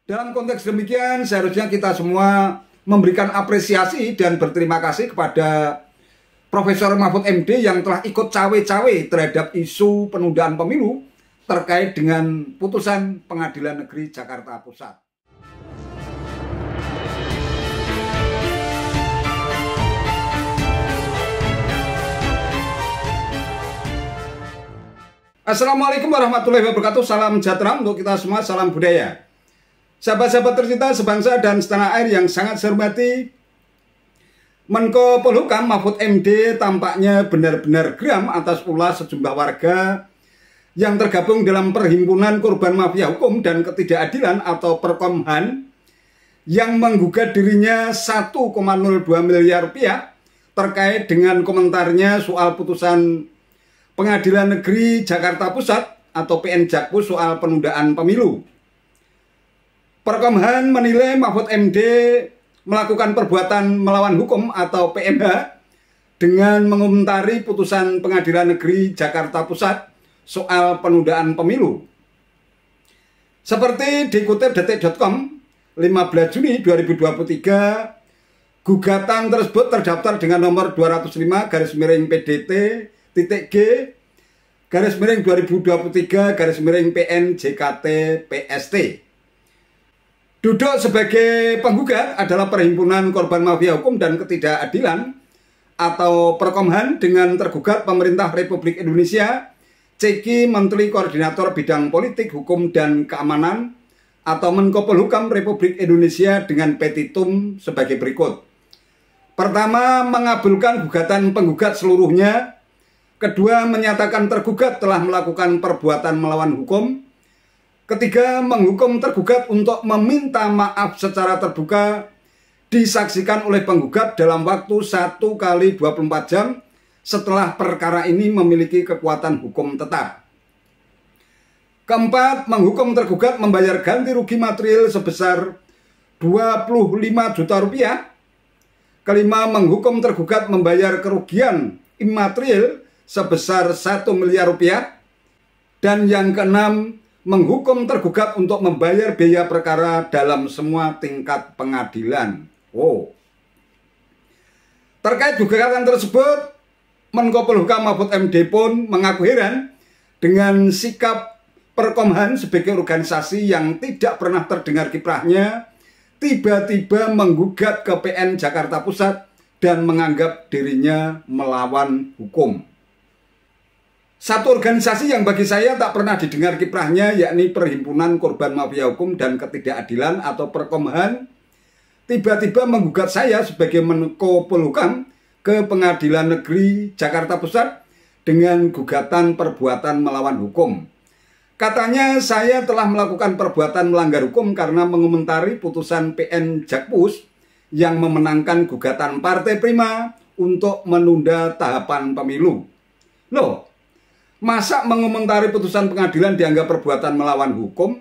Dalam konteks demikian, seharusnya kita semua memberikan apresiasi dan berterima kasih kepada Profesor Mahfud MD yang telah ikut cawe-cawe terhadap isu penundaan pemilu terkait dengan putusan Pengadilan Negeri Jakarta Pusat. Assalamualaikum warahmatullahi wabarakatuh. Salam sejahtera untuk kita semua, salam budaya. Sahabat-sahabat tercinta sebangsa dan setanah air yang sangat saya hormati, Menko Polhukam Mahfud MD tampaknya benar-benar geram atas ulah sejumlah warga yang tergabung dalam Perhimpunan Korban Mafia Hukum dan Ketidakadilan atau Perkomhan yang menggugat dirinya 1,02 miliar rupiah terkait dengan komentarnya soal putusan Pengadilan Negeri Jakarta Pusat atau PN Jakpus soal penundaan pemilu. Perkomhan menilai Mahfud MD melakukan perbuatan melawan hukum atau PMH dengan mengomentari putusan Pengadilan Negeri Jakarta Pusat soal penundaan pemilu. Seperti dikutip detik.com 15 Juni 2023, gugatan tersebut terdaftar dengan nomor 205-PDT-G/2023-PN-JKT-PST. Duduk sebagai penggugat adalah Perhimpunan Korban Mafia Hukum dan Ketidakadilan atau Perkomhan dengan tergugat Pemerintah Republik Indonesia, CK Menteri Koordinator Bidang Politik, Hukum, dan Keamanan atau Menko Polhukam Republik Indonesia dengan petitum sebagai berikut. Pertama, mengabulkan gugatan penggugat seluruhnya. Kedua, menyatakan tergugat telah melakukan perbuatan melawan hukum. Ketiga, menghukum tergugat untuk meminta maaf secara terbuka disaksikan oleh penggugat dalam waktu 1 kali 24 jam setelah perkara ini memiliki kekuatan hukum tetap. Keempat, menghukum tergugat membayar ganti rugi material sebesar 25 juta rupiah. Kelima, menghukum tergugat membayar kerugian imaterial sebesar 1 miliar rupiah. Dan yang keenam, menghukum tergugat untuk membayar biaya perkara dalam semua tingkat pengadilan. Terkait gugatan tersebut, Menko Polhukam Mahfud MD pun mengaku heran dengan sikap Perkomhan sebagai organisasi yang tidak pernah terdengar kiprahnya tiba-tiba menggugat ke PN Jakarta Pusat dan menganggap dirinya melawan hukum. Satu organisasi yang bagi saya tak pernah didengar kiprahnya, yakni Perhimpunan Korban Mafia Hukum dan Ketidakadilan atau Perkomhan, tiba-tiba menggugat saya sebagai Menko Polhukam ke Pengadilan Negeri Jakarta Pusat dengan gugatan perbuatan melawan hukum. Katanya saya telah melakukan perbuatan melanggar hukum karena mengomentari putusan PN Jakpus yang memenangkan gugatan Partai Prima untuk menunda tahapan pemilu. Loh, masa mengomentari putusan pengadilan dianggap perbuatan melawan hukum?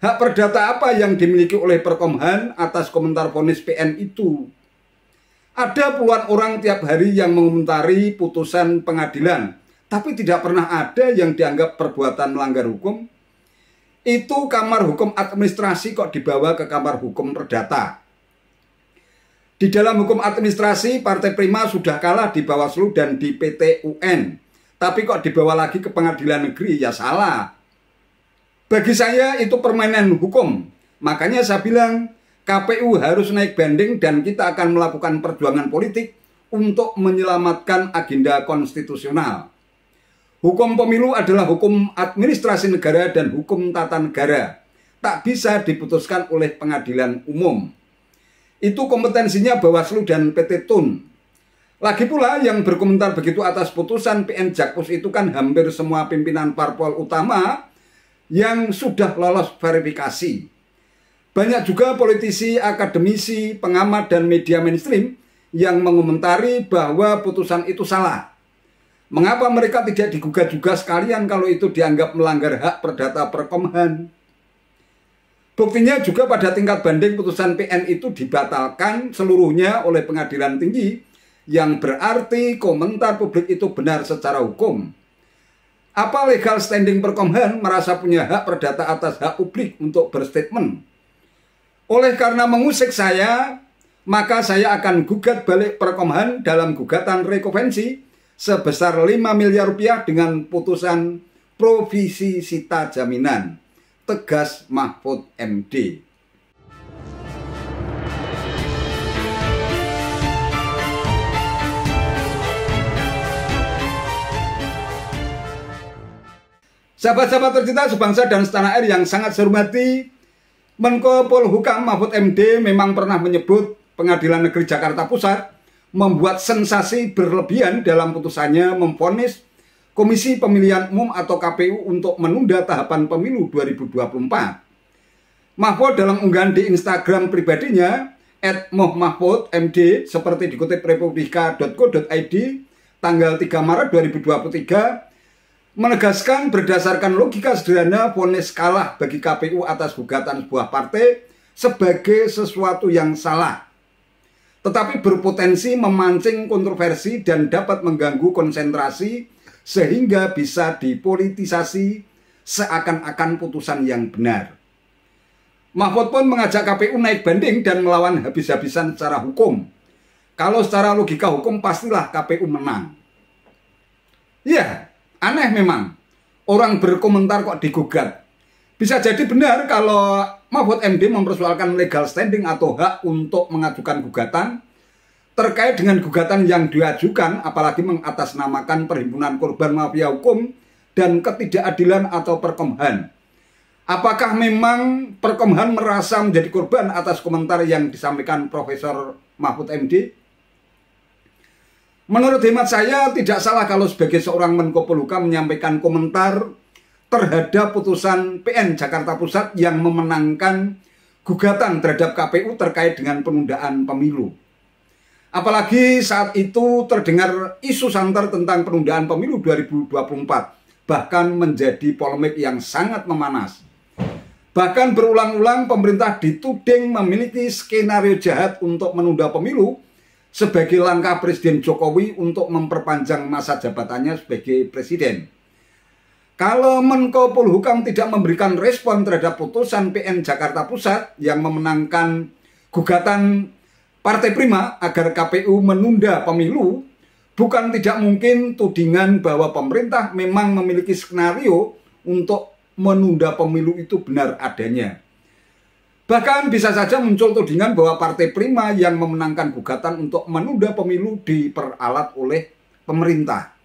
Hak perdata apa yang dimiliki oleh Perkomhan atas komentar vonis PN itu? Ada puluhan orang tiap hari yang mengomentari putusan pengadilan, tapi tidak pernah ada yang dianggap perbuatan melanggar hukum. Itu Kamar Hukum Administrasi kok dibawa ke Kamar Hukum Perdata. Di dalam hukum administrasi, Partai Prima sudah kalah di Bawaslu dan di PT UN. Tapi kok dibawa lagi ke pengadilan negeri, ya salah. Bagi saya itu permainan hukum. Makanya saya bilang KPU harus naik banding dan kita akan melakukan perjuangan politik untuk menyelamatkan agenda konstitusional. Hukum pemilu adalah hukum administrasi negara dan hukum tata negara. Tak bisa diputuskan oleh pengadilan umum. Itu kompetensinya Bawaslu dan PT Tun. Lagi pula yang berkomentar begitu atas putusan PN Jakpus itu kan hampir semua pimpinan parpol utama yang sudah lolos verifikasi. Banyak juga politisi, akademisi, pengamat, dan media mainstream yang mengomentari bahwa putusan itu salah. Mengapa mereka tidak digugat juga sekalian kalau itu dianggap melanggar hak perdata Perkomhan? Buktinya juga pada tingkat banding putusan PN itu dibatalkan seluruhnya oleh pengadilan tinggi, yang berarti komentar publik itu benar secara hukum. Apa legal standing Perkomhan merasa punya hak perdata atas hak publik untuk berstatement? Oleh karena mengusik saya, maka saya akan gugat balik Perkomhan dalam gugatan rekovensi sebesar 5 miliar rupiah dengan putusan provisi sita jaminan. Tegas Mahfud MD. Sahabat-sahabat tercinta sebangsa dan setanah air yang sangat saya hormati, Menko Polhukam Mahfud MD memang pernah menyebut Pengadilan Negeri Jakarta Pusat membuat sensasi berlebihan dalam putusannya memvonis Komisi Pemilihan Umum atau KPU untuk menunda tahapan pemilu 2024. Mahfud dalam unggahan di Instagram pribadinya @mohmahfudmd seperti dikutip republika.co.id tanggal 3 Maret 2023 menegaskan berdasarkan logika sederhana vonis kalah bagi KPU atas gugatan sebuah partai sebagai sesuatu yang salah, tetapi berpotensi memancing kontroversi dan dapat mengganggu konsentrasi sehingga bisa dipolitisasi seakan-akan putusan yang benar. Mahfud pun mengajak KPU naik banding dan melawan habis-habisan secara hukum. Kalau secara logika hukum pastilah KPU menang. Ya, aneh memang, orang berkomentar kok digugat. Bisa jadi benar kalau Mahfud MD mempersoalkan legal standing atau hak untuk mengajukan gugatan terkait dengan gugatan yang diajukan, apalagi mengatasnamakan Perhimpunan Korban Mafia Hukum dan Ketidakadilan atau Perkomhan. Apakah memang Perkomhan merasa menjadi korban atas komentar yang disampaikan Profesor Mahfud MD? Menurut hemat saya tidak salah kalau sebagai seorang Menko Polhukam menyampaikan komentar terhadap putusan PN Jakarta Pusat yang memenangkan gugatan terhadap KPU terkait dengan penundaan pemilu. Apalagi saat itu terdengar isu santer tentang penundaan pemilu 2024, bahkan menjadi polemik yang sangat memanas. Bahkan berulang-ulang pemerintah dituding memiliki skenario jahat untuk menunda pemilu sebagai langkah Presiden Jokowi untuk memperpanjang masa jabatannya sebagai presiden. Kalau Menko Polhukam tidak memberikan respon terhadap putusan PN Jakarta Pusat yang memenangkan gugatan Partai Prima agar KPU menunda pemilu, bukan tidak mungkin tudingan bahwa pemerintah memang memiliki skenario untuk menunda pemilu itu benar adanya. Bahkan bisa saja muncul tudingan bahwa Partai Prima yang memenangkan gugatan untuk menunda pemilu diperalat oleh pemerintah.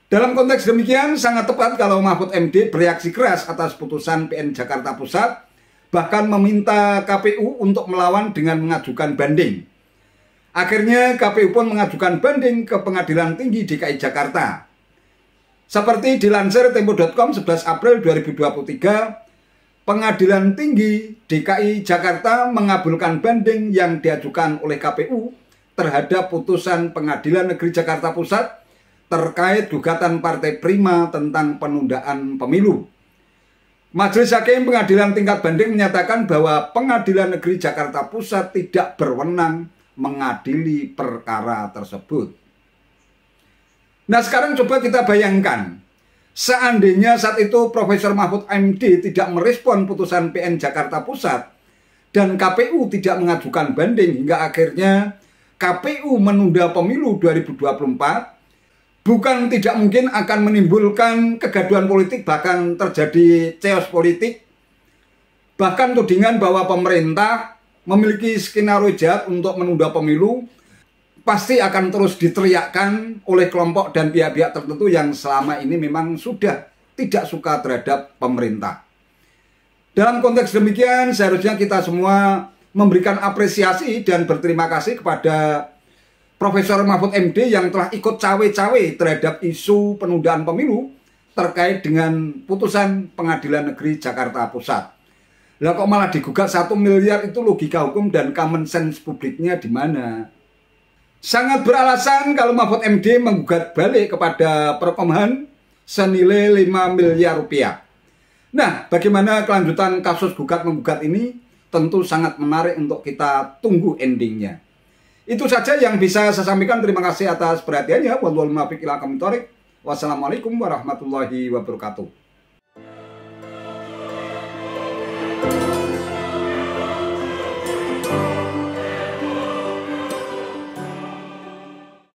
Dalam konteks demikian sangat tepat kalau Mahfud MD bereaksi keras atas putusan PN Jakarta Pusat, bahkan meminta KPU untuk melawan dengan mengajukan banding. Akhirnya KPU pun mengajukan banding ke Pengadilan Tinggi DKI Jakarta. Seperti dilansir tempo.com 11 April 2023, Pengadilan Tinggi DKI Jakarta mengabulkan banding yang diajukan oleh KPU terhadap putusan Pengadilan Negeri Jakarta Pusat terkait gugatan Partai Prima tentang penundaan pemilu. Majelis Hakim Pengadilan Tingkat Banding menyatakan bahwa Pengadilan Negeri Jakarta Pusat tidak berwenang mengadili perkara tersebut. Nah, sekarang coba kita bayangkan, seandainya saat itu Profesor Mahfud MD tidak merespon putusan PN Jakarta Pusat dan KPU tidak mengajukan banding hingga akhirnya KPU menunda pemilu 2024, bukan tidak mungkin akan menimbulkan kegaduhan politik, bahkan terjadi chaos politik, bahkan tudingan bahwa pemerintah memiliki skenario jahat untuk menunda pemilu pasti akan terus diteriakkan oleh kelompok dan pihak-pihak tertentu yang selama ini memang sudah tidak suka terhadap pemerintah. Dalam konteks demikian, seharusnya kita semua memberikan apresiasi dan berterima kasih kepada Profesor Mahfud MD yang telah ikut cawe-cawe terhadap isu penundaan pemilu terkait dengan putusan Pengadilan Negeri Jakarta Pusat. Lah kok malah digugat 1 miliar, itu logika hukum dan common sense publiknya di mana? Sangat beralasan kalau Mahfud MD menggugat balik kepada Perkomhan senilai 5 miliar rupiah. Nah, bagaimana kelanjutan kasus gugat-menggugat ini? Tentu sangat menarik untuk kita tunggu endingnya. Itu saja yang bisa saya sampaikan. Terima kasih atas perhatiannya. Wassalamualaikum warahmatullahi wabarakatuh.